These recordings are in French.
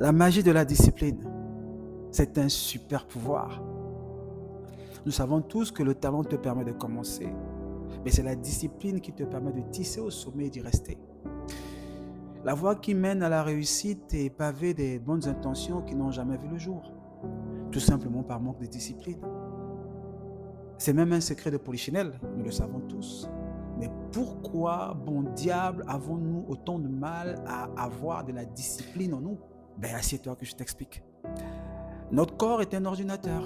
La magie de la discipline, c'est un super pouvoir. Nous savons tous que le talent te permet de commencer, mais c'est la discipline qui te permet de tisser au sommet et d'y rester. La voie qui mène à la réussite est pavée des bonnes intentions qui n'ont jamais vu le jour, tout simplement par manque de discipline. C'est même un secret de Polichinelle, nous le savons tous. Mais pourquoi, bon diable, avons-nous autant de mal à avoir de la discipline en nous? Assieds-toi que je t'explique. Notre corps est un ordinateur.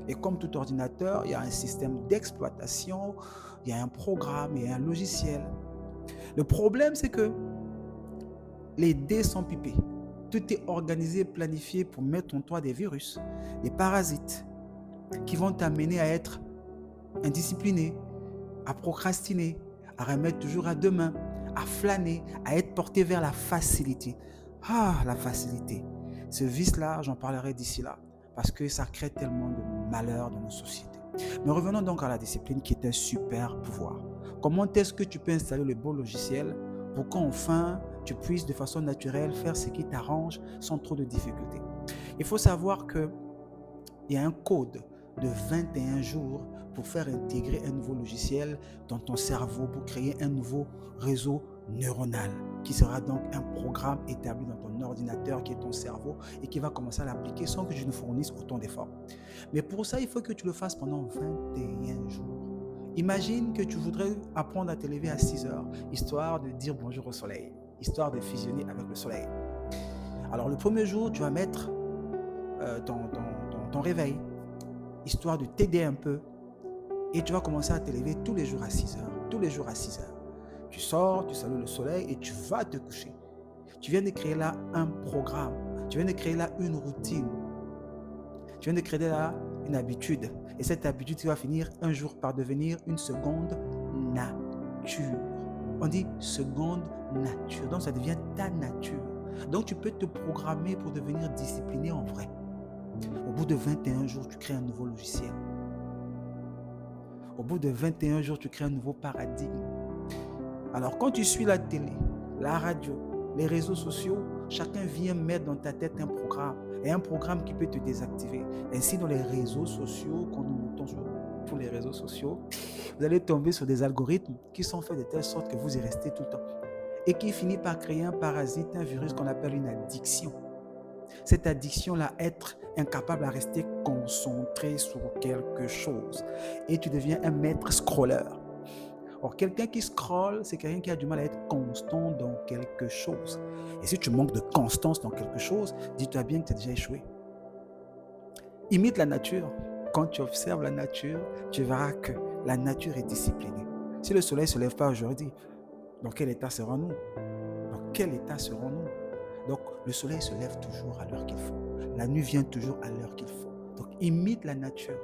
Et comme tout ordinateur, il y a un système d'exploitation, il y a un programme, il y a un logiciel. Le problème, c'est que les dés sont pipés. Tout est organisé, planifié pour mettre en toi des virus, des parasites qui vont t'amener à être indiscipliné, à procrastiner, à remettre toujours à demain, à flâner, à être porté vers la facilité. Ah, la facilité. Ce vice-là, j'en parlerai d'ici là, parce que ça crée tellement de malheur dans nos sociétés. Mais revenons donc à la discipline qui est un super pouvoir. Comment est-ce que tu peux installer le bon logiciel pour qu'enfin tu puisses de façon naturelle faire ce qui t'arrange sans trop de difficultés? Il faut savoir qu'il y a un code de 21 jours pour faire intégrer un nouveau logiciel dans ton cerveau, pour créer un nouveau réseau neuronal qui sera donc un programme établi dans ton ordinateur qui est ton cerveau et qui va commencer à l'appliquer sans que je ne fournisse autant d'efforts. Mais pour ça, il faut que tu le fasses pendant 21 jours. Imagine que tu voudrais apprendre à te lever à 6 heures, histoire de dire bonjour au soleil, histoire de fusionner avec le soleil. Alors le premier jour, tu vas mettre ton réveil, histoire de t'aider un peu. Et tu vas commencer à te lever tous les jours à 6 heures. Tous les jours à 6 heures. Tu sors, tu salues le soleil et tu vas te coucher. Tu viens de créer là un programme. Tu viens de créer là une routine. Tu viens de créer là une habitude. Et cette habitude qui va finir un jour par devenir une seconde nature. On dit seconde nature. Donc ça devient ta nature. Donc tu peux te programmer pour devenir discipliné en vrai. Au bout de 21 jours, tu crées un nouveau logiciel. Au bout de 21 jours, tu crées un nouveau paradigme. Alors, quand tu suis la télé, la radio, les réseaux sociaux, chacun vient mettre dans ta tête un programme. Et un programme qui peut te désactiver. Ainsi, dans les réseaux sociaux, quand nous montons sur tous les réseaux sociaux, vous allez tomber sur des algorithmes qui sont faits de telle sorte que vous y restez tout le temps. Et qui finit par créer un parasite, un virus qu'on appelle une addiction. Cette addiction-là, être incapable à rester concentré sur quelque chose. Et tu deviens un maître scroller. Or, quelqu'un qui scrolle, c'est quelqu'un qui a du mal à être constant dans quelque chose. Et si tu manques de constance dans quelque chose, dis-toi bien que tu as déjà échoué. Imite la nature. Quand tu observes la nature, tu verras que la nature est disciplinée. Si le soleil ne se lève pas aujourd'hui, dans quel état serons-nous? Dans quel état serons-nous? Donc, le soleil se lève toujours à l'heure qu'il faut. La nuit vient toujours à l'heure qu'il faut. Donc, imite la nature.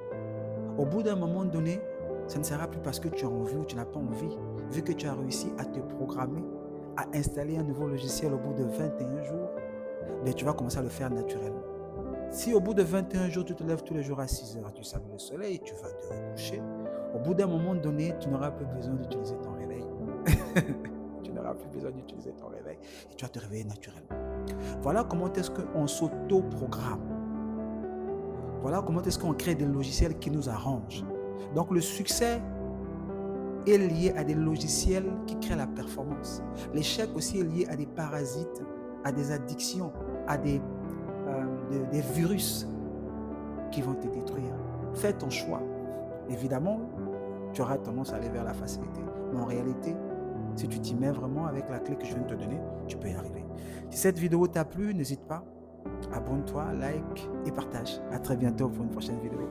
Au bout d'un moment donné, ce ne sera plus parce que tu as envie ou tu n'as pas envie. Vu que tu as réussi à te programmer, à installer un nouveau logiciel au bout de 21 jours, mais tu vas commencer à le faire naturellement. Si au bout de 21 jours, tu te lèves tous les jours à 6 heures, tu salues le soleil, tu vas te recoucher, au bout d'un moment donné, tu n'auras plus besoin d'utiliser ton réveil. Tu n'auras plus besoin d'utiliser ton réveil et tu vas te réveiller naturellement. Voilà comment est-ce qu'on s'auto-programme. Voilà comment est-ce qu'on crée des logiciels qui nous arrangent. Donc le succès est lié à des logiciels qui créent la performance. L'échec aussi est lié à des parasites, à des addictions, à des virus qui vont te détruire. Fais ton choix. Évidemment, tu auras tendance à aller vers la facilité. Mais en réalité, si tu t'y mets vraiment avec la clé que je viens de te donner, tu peux y arriver. Si cette vidéo t'a plu, n'hésite pas. Abonne-toi, like et partage. À très bientôt pour une prochaine vidéo.